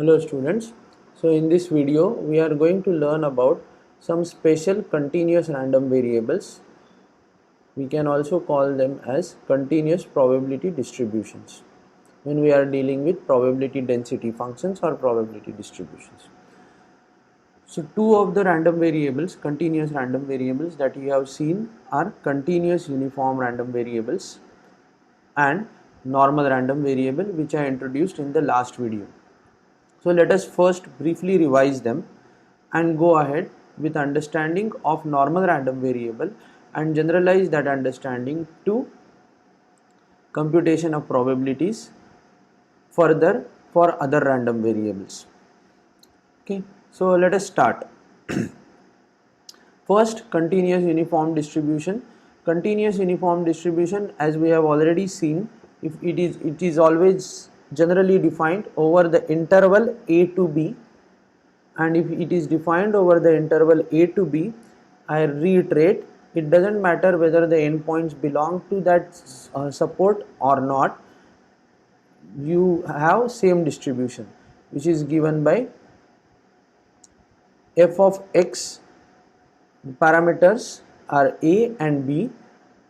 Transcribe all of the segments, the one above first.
Hello students. So in this video we are going to learn about some special continuous random variables. We can also call them as continuous probability distributions when we are dealing with probability density functions or probability distributions. So two of the random variables, continuous random variables that you have seen are continuous uniform random variables and normal random variable, which I introduced in the last video. So let us first briefly revise them and go ahead with understanding of normal random variable and generalize that understanding to computation of probabilities further for other random variables. Okay, so let us start. First, continuous uniform distribution. Continuous uniform distribution, as we have already seen, if it is always generally defined over the interval a to b, and if it is defined over the interval a to b, I reiterate, it doesn't matter whether the endpoints belong to that support or not, you have same distribution, which is given by f of x. Parameters are a and b,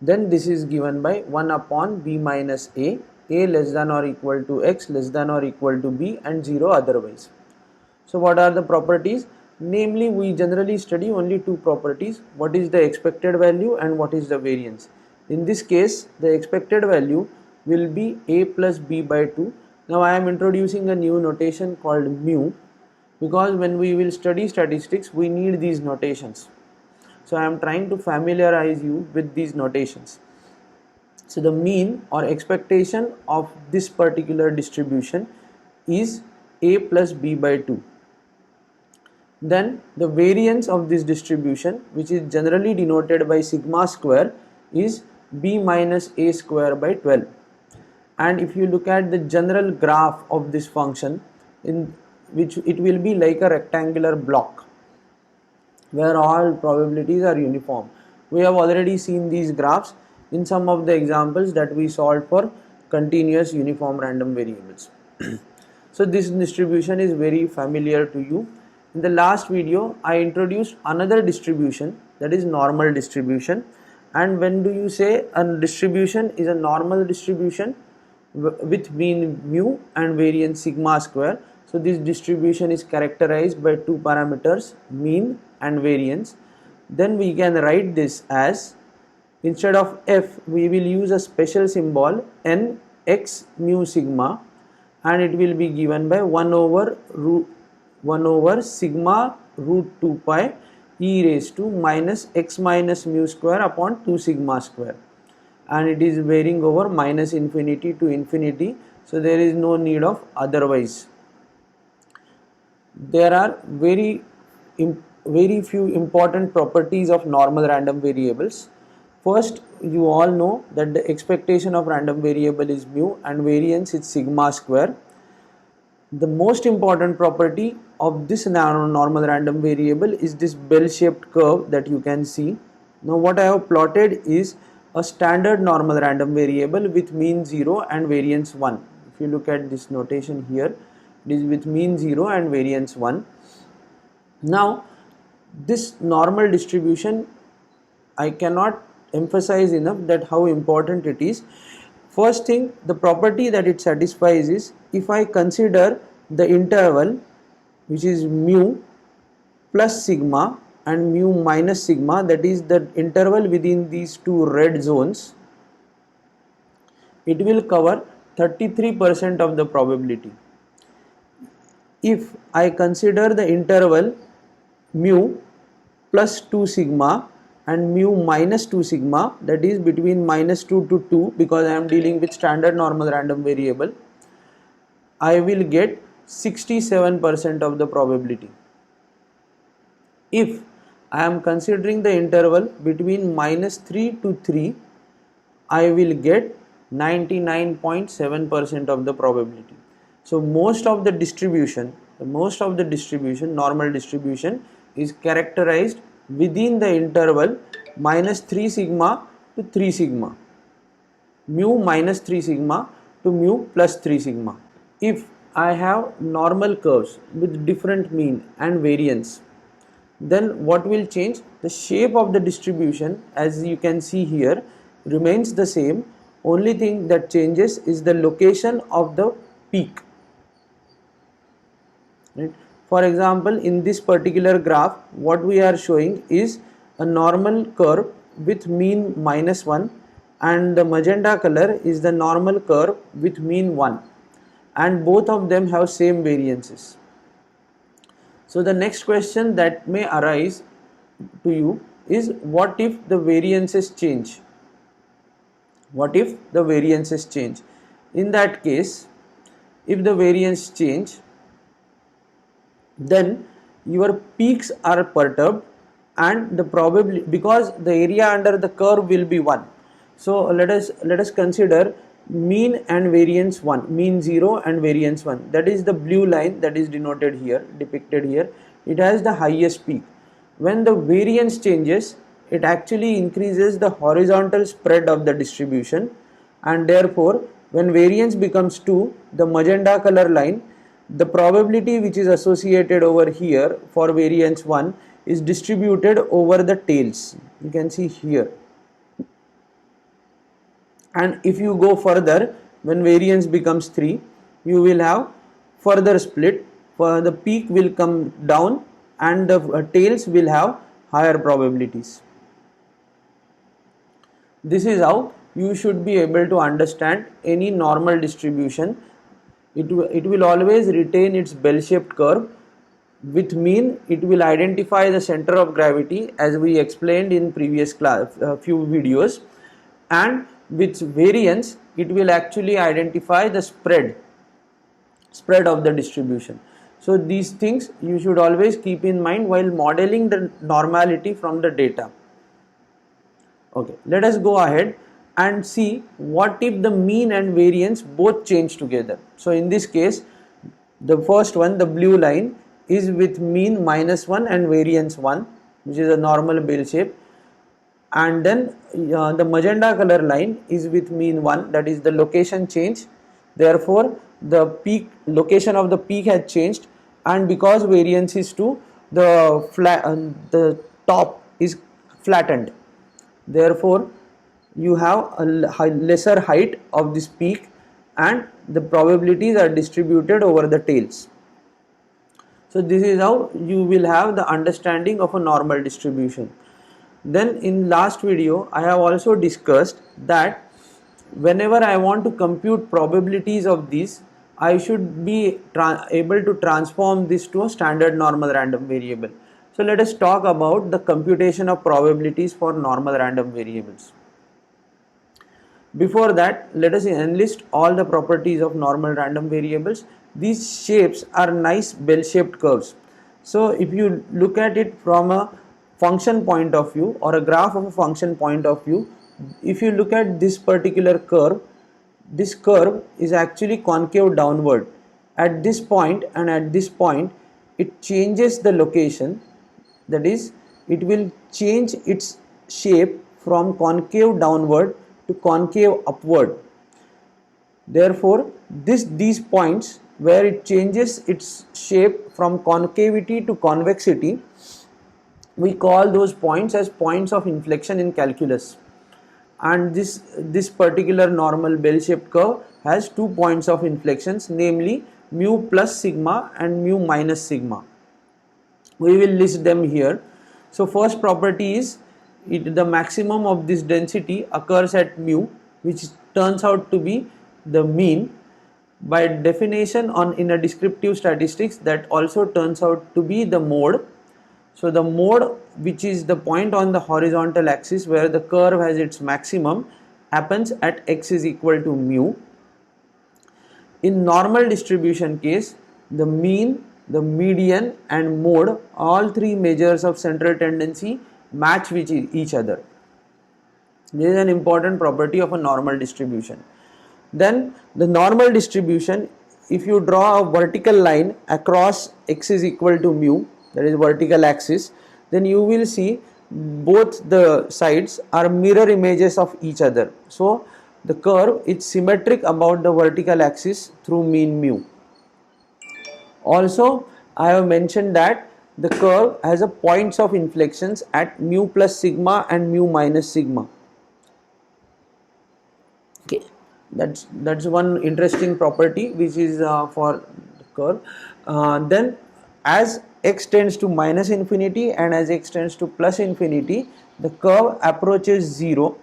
then this is given by 1 upon b minus a less than or equal to x, less than or equal to b, and 0 otherwise. So what are the properties? Namely, we generally study only two properties: what is the expected value and what is the variance. In this case, the expected value will be a plus b by 2. Now I am introducing a new notation called mu, because when we will study statistics we need these notations. So I am trying to familiarize you with these notations. So the mean or expectation of this particular distribution is a plus b by 2. Then the variance of this distribution, which is generally denoted by sigma square, is b minus a square by 12. And if you look at the general graph of this function, in which it will be like a rectangular block where all probabilities are uniform. We have already seen these graphs in some of the examples that we solved for continuous uniform random variables. So this distribution is very familiar to you. In the last video I introduced another distribution, that is normal distribution. And when do you say a distribution is a normal distribution with mean mu and variance sigma square? So this distribution is characterized by two parameters, mean and variance. Then we can write this as, instead of f we will use a special symbol n x mu sigma, and it will be given by 1 over sigma root 2 pi e raised to minus x minus mu square upon 2 sigma square, and it is varying over minus infinity to infinity, so there is no need of otherwise. There are very few important properties of normal random variables. First, you all know that the expectation of random variable is mu and variance is sigma square. The most important property of this normal random variable is this bell-shaped curve that you can see. Now what I have plotted is a standard normal random variable with mean 0 and variance 1. If you look at this notation here, it is with mean 0 and variance 1. Now this normal distribution, I cannot emphasize enough that how important it is. First thing, the property that it satisfies is, if I consider the interval which is mu plus sigma and mu minus sigma, that is the interval within these two red zones, it will cover 33% of the probability. If I consider the interval mu plus 2 sigma and mu minus 2 sigma, that is between minus 2 to 2, because I am dealing with standard normal random variable, I will get 67% of the probability. If I am considering the interval between minus 3 to 3, I will get 99.7% of the probability. So most of the distribution, normal distribution, is characterized within the interval minus 3 sigma to 3 sigma, mu minus 3 sigma to mu plus 3 sigma. If I have normal curves with different mean and variance, then what will change? The shape of the distribution, as you can see here, remains the same. Only thing that changes is the location of the peak. Right? For example, in this particular graph, what we are showing is a normal curve with mean -1, and the magenta color is the normal curve with mean 1, and both of them have same variances. So the next question that may arise to you is, what if the variances change? What if the variances change? In that case, if the variance change, then your peaks are perturbed, and the probability, because the area under the curve will be 1. So let us consider mean and variance 1, mean 0 and variance 1. That is the blue line that is denoted here, depicted here. It has the highest peak. When the variance changes, it actually increases the horizontal spread of the distribution, and therefore when variance becomes 2, the magenta color line, the probability which is associated over here for variance 1 is distributed over the tails. You can see here. And if you go further, when variance becomes 3, you will have further split. For the peak will come down and the tails will have higher probabilities. This is how you should be able to understand any normal distribution. It will always retain its bell-shaped curve. With mean, it will identify the center of gravity, as we explained in previous class, few videos, and with variance, it will actually identify the spread of the distribution. So these things you should always keep in mind while modeling the normality from the data. Okay, let us go ahead and see what if the mean and variance both change together. So in this case, the first one, the blue line, is with mean -1 and variance 1, which is a normal bell shape, and then the magenta color line is with mean 1, that is the location change. Therefore the peak location of the peak has changed, and because variance is 2, the top is flattened. Therefore you have a lesser height of this peak, and the probabilities are distributed over the tails. So this is how you will have the understanding of a normal distribution. Then in last video, I have also discussed that whenever I want to compute probabilities of these, I should be able to transform this to a standard normal random variable. So let us talk about the computation of probabilities for normal random variables. Before that, let us enlist all the properties of normal random variables. These shapes are nice bell-shaped curves. So if you look at it from a function point of view or a graph of a function point of view, if you look at this particular curve, this curve is actually concave downward. At this point and at this point, it changes the location, that is, it will change its shape from concave downward to concave upward. Therefore, these points where it changes its shape from concavity to convexity, we call those points as points of inflection in calculus. And this particular normal bell-shaped curve has 2 points of inflections, namely mu plus sigma and mu minus sigma. We will list them here. So first property is the maximum of this density occurs at mu, which turns out to be the mean. By definition, in a descriptive statistics, that also turns out to be the mode. So the mode, which is the point on the horizontal axis where the curve has its maximum, happens at x is equal to mu. In normal distribution case, the mean, the median and mode, all three measures of central tendency, match with each other. This is an important property of a normal distribution. Then the normal distribution, if you draw a vertical line across x is equal to mu, that is vertical axis, then you will see both the sides are mirror images of each other. So the curve is symmetric about the vertical axis through mean mu. Also, I have mentioned that the curve has a points of inflections at mu plus sigma and mu minus sigma. Okay, that's one interesting property which is for the curve. Then as x tends to minus infinity and as x tends to plus infinity, the curve approaches 0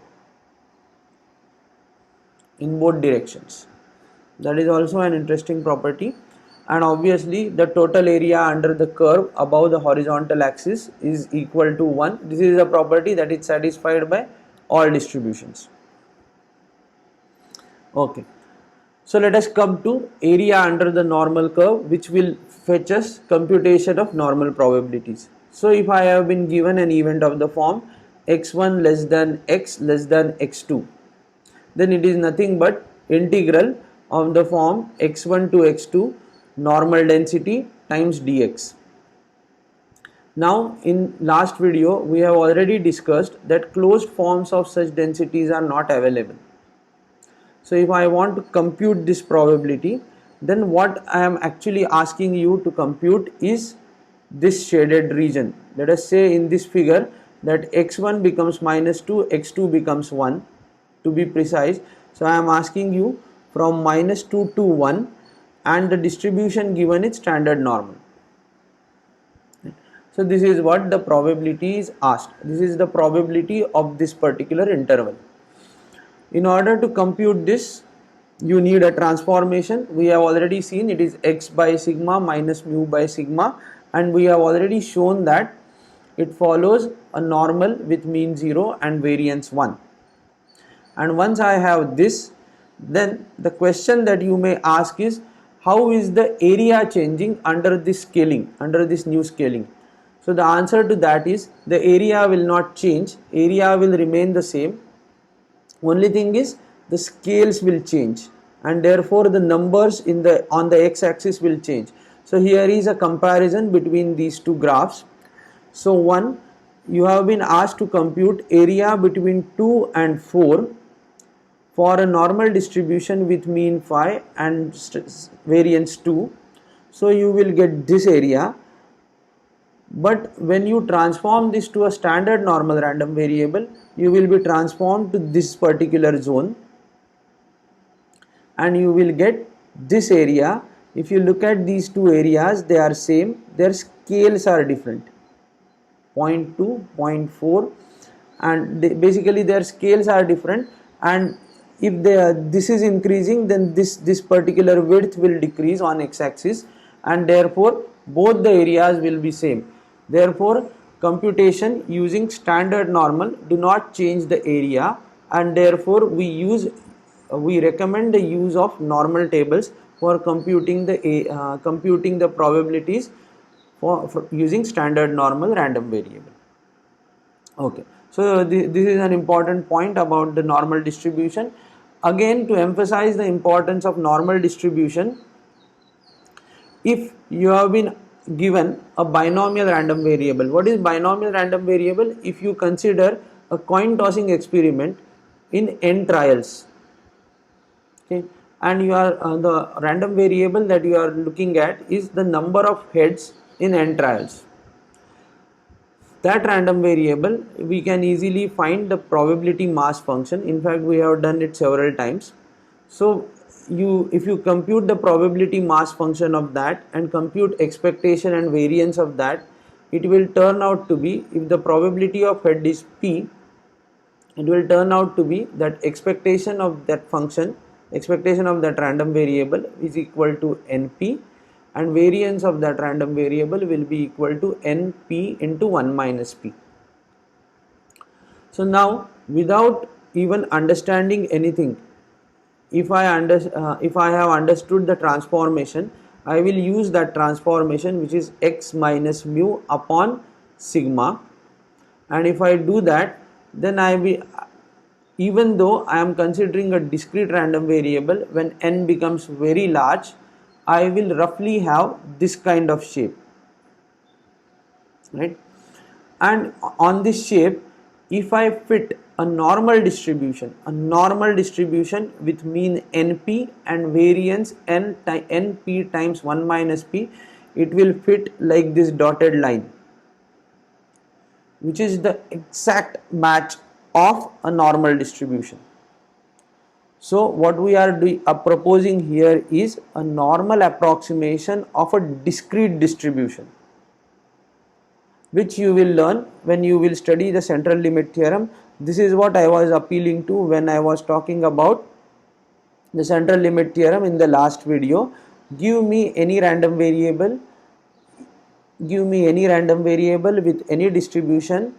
in both directions. That is also an interesting property. And obviously the total area under the curve above the horizontal axis is equal to 1. This is a property that is satisfied by all distributions. Okay, so let us come to area under the normal curve, which will fetch us computation of normal probabilities. So if I have been given an event of the form x1 less than x less than x2, then it is nothing but integral of the form x1 to x2 normal density times dx. Now in last video we have already discussed that closed forms of such densities are not available. So if I want to compute this probability, then what I am actually asking you to compute is this shaded region. Let us say in this figure that x1 becomes minus 2, x2 becomes 1 to be precise. So I am asking you from minus 2 to 1, and the distribution given is standard normal. So this is what the probability is asked. This is the probability of this particular interval. In order to compute this, you need a transformation. We have already seen it is x by sigma minus mu by sigma, and we have already shown that it follows a normal with mean 0 and variance 1. And once I have this, then the question that you may ask is, how is the area changing under this scaling, under this new scaling? So the answer to that is, the area will not change, area will remain the same. Only thing is the scales will change, and therefore the numbers on the x-axis will change. So here is a comparison between these two graphs. So one, you have been asked to compute area between 2 and 4 for a normal distribution with mean 5 and variance 2. So you will get this area. But when you transform this to a standard normal random variable, you will be transformed to this particular zone, and you will get this area. If you look at these two areas, they are same, their scales are different, 0.2, 0.4, and basically their scales are different. And if this is increasing, then this particular width will decrease on x-axis, and therefore both the areas will be same. Therefore computation using standard normal do not change the area, and therefore we recommend the use of normal tables for computing the probabilities for using standard normal random variable. Okay, so this is an important point about the normal distribution. Again, to emphasize the importance of normal distribution, if you have been given a binomial random variable. What is binomial random variable? If you consider a coin tossing experiment in n trials, okay, and you are the random variable that you are looking at is the number of heads in n trials. That random variable, we can easily find the probability mass function. In fact, we have done it several times. So if you compute the probability mass function of that and compute expectation and variance of that, it will turn out to be, if the probability of head is p, it will turn out to be that expectation of that function, expectation of that random variable is equal to np, and variance of that random variable will be equal to np into 1 minus p. So now, without even understanding anything, if I have understood the transformation, I will use that transformation, which is x minus mu upon sigma, and if I do that, then even though I am considering a discrete random variable, when n becomes very large, I will roughly have this kind of shape, right? And on this shape, if I fit a normal distribution with mean np and variance np times 1 minus p, it will fit like this dotted line, which is the exact match of a normal distribution. So what we are proposing here is a normal approximation of a discrete distribution, which you will learn when you will study the central limit theorem. This is what I was appealing to when I was talking about the central limit theorem in the last video. Give me any random variable with any distribution.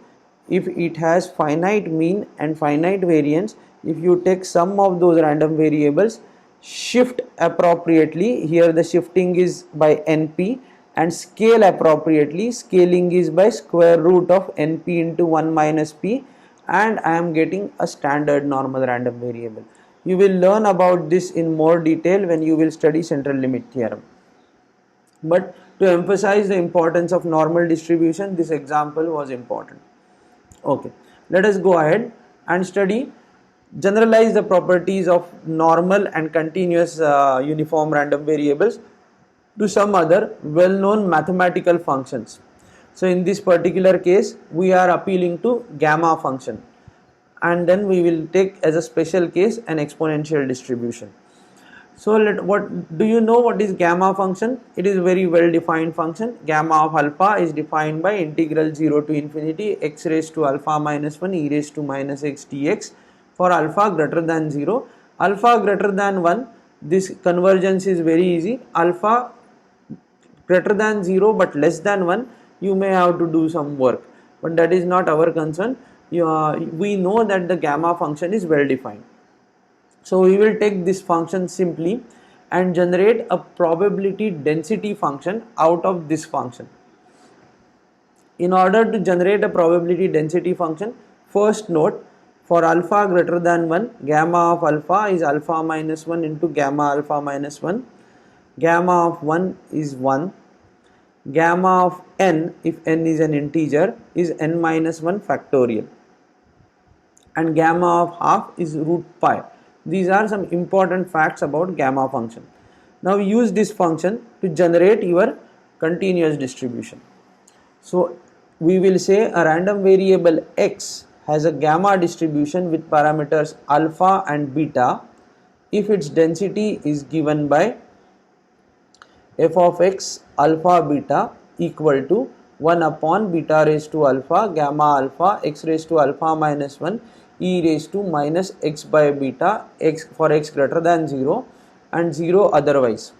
If it has finite mean and finite variance, if you take sum of those random variables, shift appropriately, here the shifting is by np, and scale appropriately, scaling is by square root of np into 1 minus p, and I am getting a standard normal random variable. You will learn about this in more detail when you will study central limit theorem. But to emphasize the importance of normal distribution, this example was important. Okay, let us go ahead and generalize the properties of normal and continuous uniform random variables to some other well-known mathematical functions. So in this particular case, we are appealing to gamma function, and then we will take as a special case an exponential distribution. So what do you know what is gamma function? It is a very well defined function. Gamma of alpha is defined by integral 0 to infinity x raised to alpha minus 1 e raised to minus x dx for alpha greater than 0. Alpha greater than 1, this convergence is very easy. Alpha greater than 0 but less than 1, you may have to do some work, but that is not our concern. We know that the gamma function is well defined. So we will take this function simply and generate a probability density function out of this function. In order to generate a probability density function, first note, for alpha greater than 1, gamma of alpha is alpha minus 1 into gamma alpha minus 1. Gamma of 1 is 1. Gamma of n, if n is an integer, is n minus 1 factorial. And gamma of half is root pi. These are some important facts about gamma function. Now use this function to generate your continuous distribution. So we will say a random variable x has a gamma distribution with parameters alpha and beta if its density is given by f of x alpha beta equal to 1 upon beta raised to alpha gamma alpha x raised to alpha minus 1 e raised to minus x by beta x for x greater than 0 and 0 otherwise.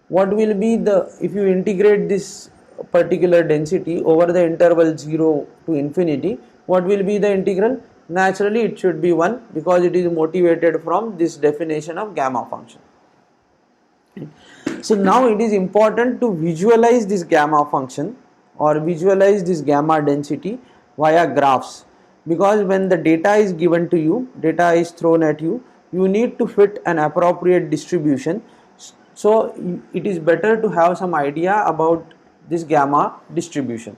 What will be if you integrate this particular density over the interval 0 to infinity, what will be the integral? Naturally it should be 1, because it is motivated from this definition of gamma function. So now it is important to visualize this gamma function or visualize this gamma density via graphs, because when the data is given to you, data is thrown at you, you need to fit an appropriate distribution. So it is better to have some idea about this gamma distribution.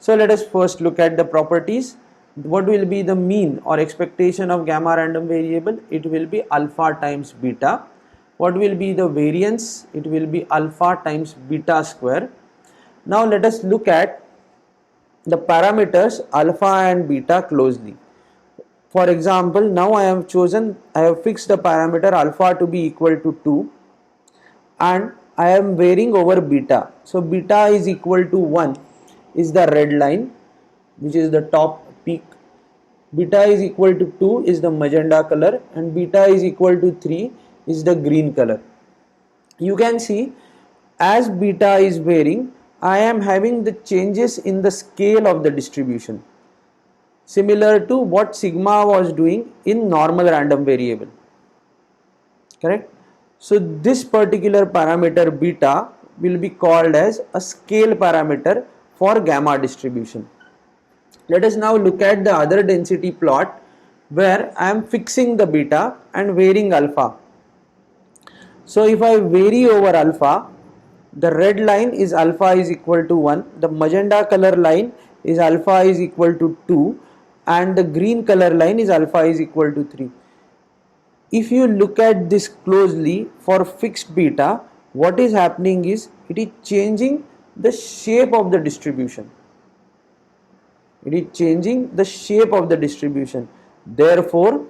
So let us first look at the properties. What will be the mean or expectation of gamma random variable? It will be alpha times beta. What will be the variance? It will be alpha times beta square. Now let us look at the parameters alpha and beta closely. For example, now I have fixed the parameter alpha to be equal to 2 and I am varying over beta. So beta is equal to 1 is the red line, which is the top peak. Beta is equal to 2 is the magenta color, and beta is equal to 3 is the green color. You can see as beta is varying, I am having the changes in the scale of the distribution, similar to what sigma was doing in normal random variable. Correct? So this particular parameter beta will be called as a scale parameter for gamma distribution. Let us now look at the other density plot where I am fixing the beta and varying alpha. So if I vary over alpha, the red line is alpha is equal to 1, the magenta color line is alpha is equal to 2, and the green color line is alpha is equal to 3. If you look at this closely for fixed beta, what is happening is it is changing the shape of the distribution. It is changing the shape of the distribution. Therefore,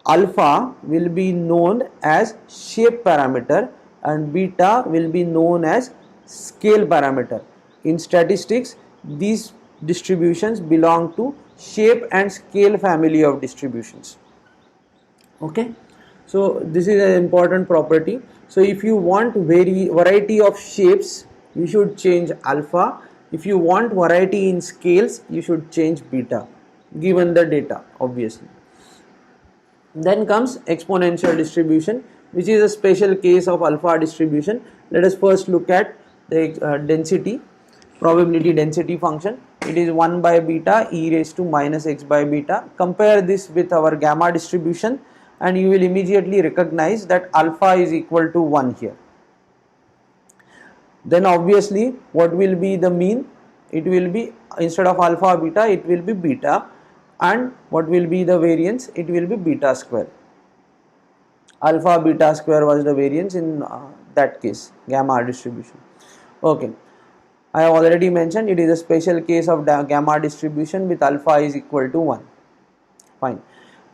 alpha will be known as shape parameter and beta will be known as scale parameter. In statistics, these distributions belong to shape and scale family of distributions. Okay, so this is an important property. So if you want variety of shapes, you should change alpha. If you want variety in scales, you should change beta, given the data obviously. Then comes exponential distribution, which is a special case of alpha distribution. Let us first look at the density, probability density function. It is 1 by beta e raised to minus x by beta. Compare this with our gamma distribution and you will immediately recognize that alpha is equal to 1 here. Then obviously what will be the mean? It will be, instead of alpha beta, it will be beta, and what will be the variance? It will be beta square. Alpha beta square was the variance in that case, gamma distribution. Okay, I have already mentioned it is a special case of gamma distribution with alpha is equal to 1. Fine.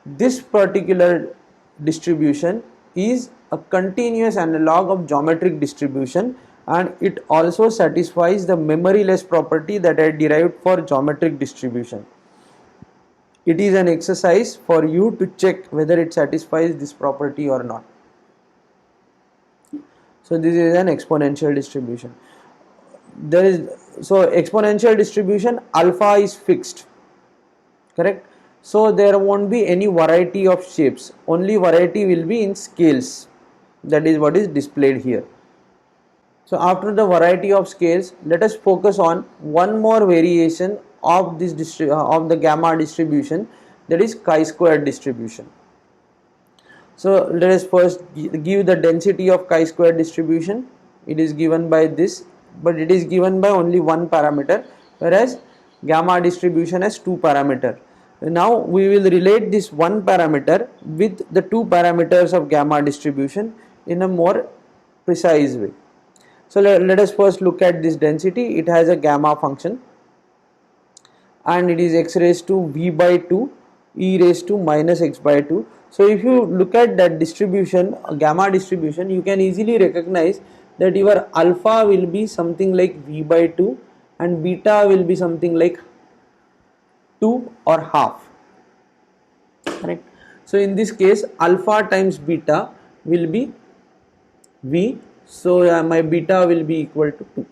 This particular distribution is a continuous analog of geometric distribution, and it also satisfies the memoryless property that I derived for geometric distribution. It is an exercise for you to check whether it satisfies this property or not. So this is an exponential distribution. So exponential distribution, alpha is fixed, correct? So there won't be any variety of shapes, only variety will be in scales. That is what is displayed here. So after the variety of scales, let us focus on one more variation of this of the gamma distribution, that is chi-squared distribution. So let us first give the density of chi-squared distribution. It is given by this, but it is given by only one parameter, whereas gamma distribution has two parameters. Now we will relate this one parameter with the two parameters of gamma distribution in a more precise way. So let us first look at this density. It has a gamma function and it is x raised to v by 2 e raised to minus x by 2. So if you look at that distribution, gamma distribution, you can easily recognize that your alpha will be something like v by 2 and beta will be something like 2 or half, correct? So in this case, alpha times beta will be v, so my beta will be equal to 2.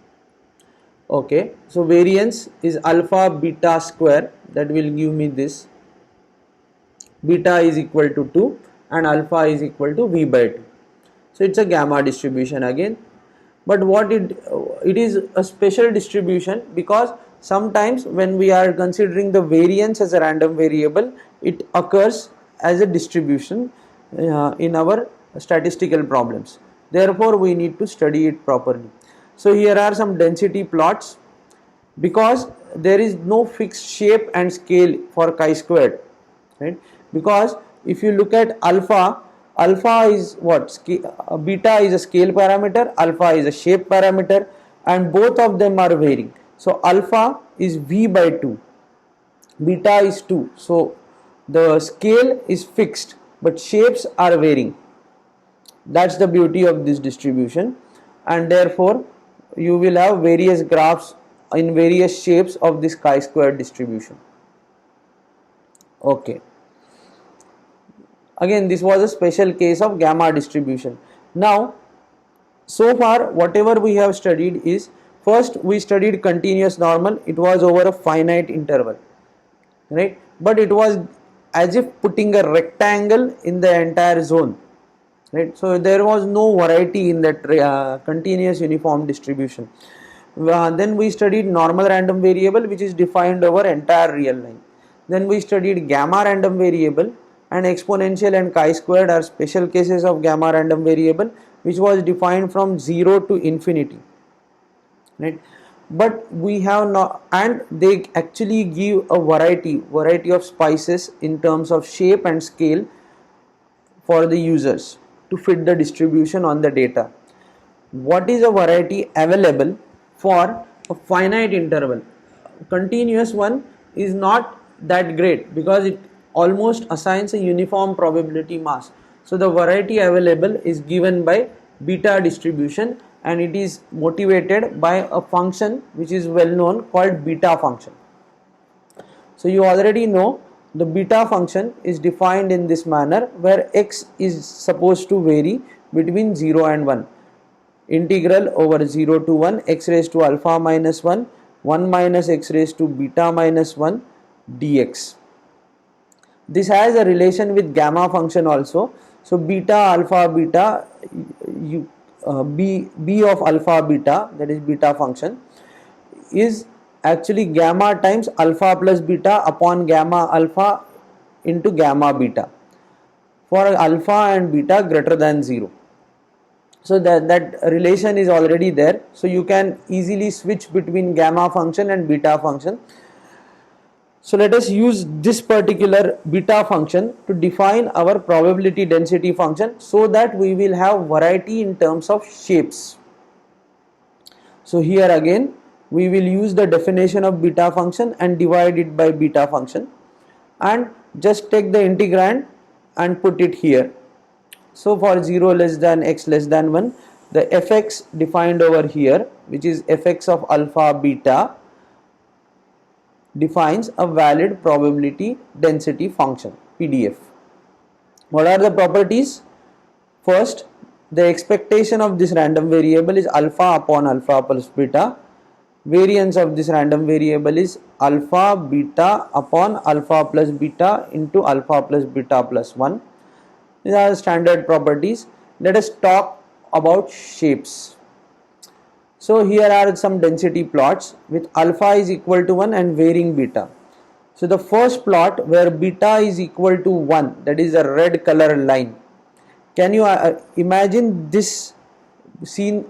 Okay, so variance is alpha beta square, that will give me this. Beta is equal to 2 and alpha is equal to v by 2. So it's a gamma distribution again, but what it is a special distribution, because sometimes when we are considering the variance as a random variable, it occurs as a distribution in our statistical problems. Therefore we need to study it properly. So here are some density plots. Because there is no fixed shape and scale for chi-squared, right? Because if you look at alpha is what? Beta is a scale parameter, alpha is a shape parameter, and both of them are varying. So alpha is v by 2, beta is 2. So the scale is fixed but shapes are varying. That's the beauty of this distribution, and therefore you will have various graphs in various shapes of this chi-squared distribution. Okay. Again, this was a special case of gamma distribution. Now, so far whatever we have studied is, first we studied continuous normal. It was over a finite interval, right? But it was as if putting a rectangle in the entire zone, right? So there was no variety in that continuous uniform distribution. Then we studied normal random variable, which is defined over entire real line. Then we studied gamma random variable, and exponential and chi-squared are special cases of gamma random variable, which was defined from 0 to infinity, right? but we have not, and they actually give a variety of spices in terms of shape and scale for the users to fit the distribution on the data. What is a variety available for a finite interval? Continuous one is not that great because it almost assigns a uniform probability mass. So the variety available is given by beta distribution, and it is motivated by a function which is well known called beta function. So you already know the beta function is defined in this manner, where x is supposed to vary between 0 and 1. Integral over 0 to 1 x raised to alpha minus 1 1 minus x raised to beta minus 1 dx. This has a relation with gamma function also. So beta alpha beta b of alpha beta, that is beta function, is actually gamma times alpha plus beta upon gamma alpha into gamma beta for alpha and beta greater than 0. So that relation is already there. So you can easily switch between gamma function and beta function. So let us use this particular beta function to define our probability density function, so that we will have variety in terms of shapes. So here again we will use the definition of beta function and divide it by beta function, and just take the integrand and put it here. So for 0 less than x less than 1, the fx defined over here, which is fx of alpha beta, defines a valid probability density function, PDF. What are the properties? First, the expectation of this random variable is alpha upon alpha plus beta. Variance of this random variable is alpha beta upon alpha plus beta into alpha plus beta plus 1. These are standard properties. Let us talk about shapes. So here are some density plots with alpha is equal to 1 and varying beta. So the first plot where beta is equal to 1, that is a red color line. Can you imagine this scene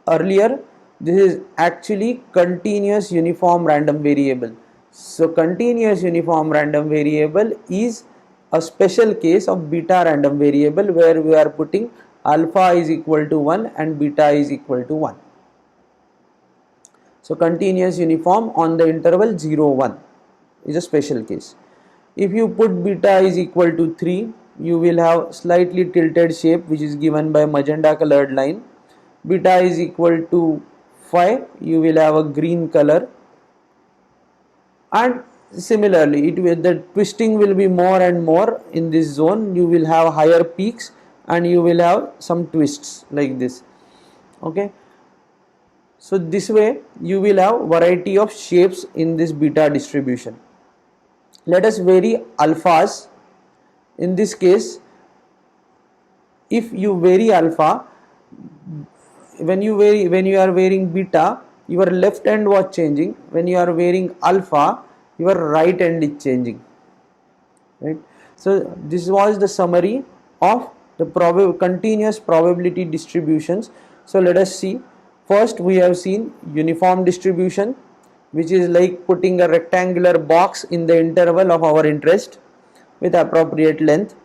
earlier? This is actually continuous uniform random variable. So continuous uniform random variable is a special case of beta random variable, where we are putting alpha is equal to 1 and beta is equal to 1. So continuous uniform on the interval 0 1 is a special case. If you put beta is equal to 3, you will have slightly tilted shape, which is given by magenta colored line. Beta is equal to 5, you will have a green color, and similarly the twisting will be more and more in this zone. You will have higher peaks and you will have some twists like this. Okay. So this way you will have variety of shapes in this beta distribution. Let us vary alphas. In this case, if you vary alpha, when you are varying beta, your left end was changing. When you are varying alpha, your right end is changing. Right. So this was the summary of the continuous probability distributions. So let us see. First, we have seen uniform distribution, which is like putting a rectangular box in the interval of our interest with appropriate length.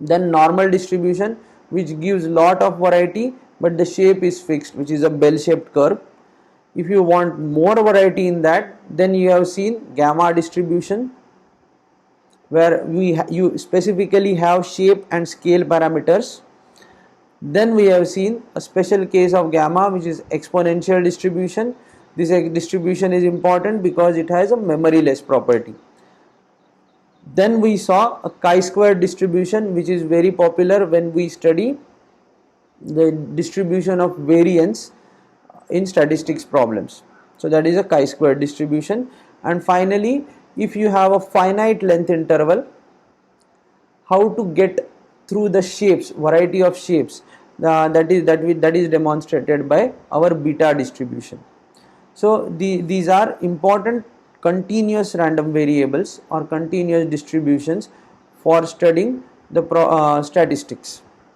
Then normal distribution, which gives lot of variety but the shape is fixed, which is a bell-shaped curve. If you want more variety in that, then you have seen gamma distribution, where you specifically have shape and scale parameters. Then we have seen a special case of gamma, which is exponential distribution. This distribution is important because it has a memoryless property. Then we saw a chi-square distribution, which is very popular when we study the distribution of variance in statistics problems. So that is a chi-square distribution. And finally, if you have a finite length interval, how to get through the shapes, variety of shapes, that is demonstrated by our beta distribution. So these are important continuous random variables or continuous distributions for studying the statistics.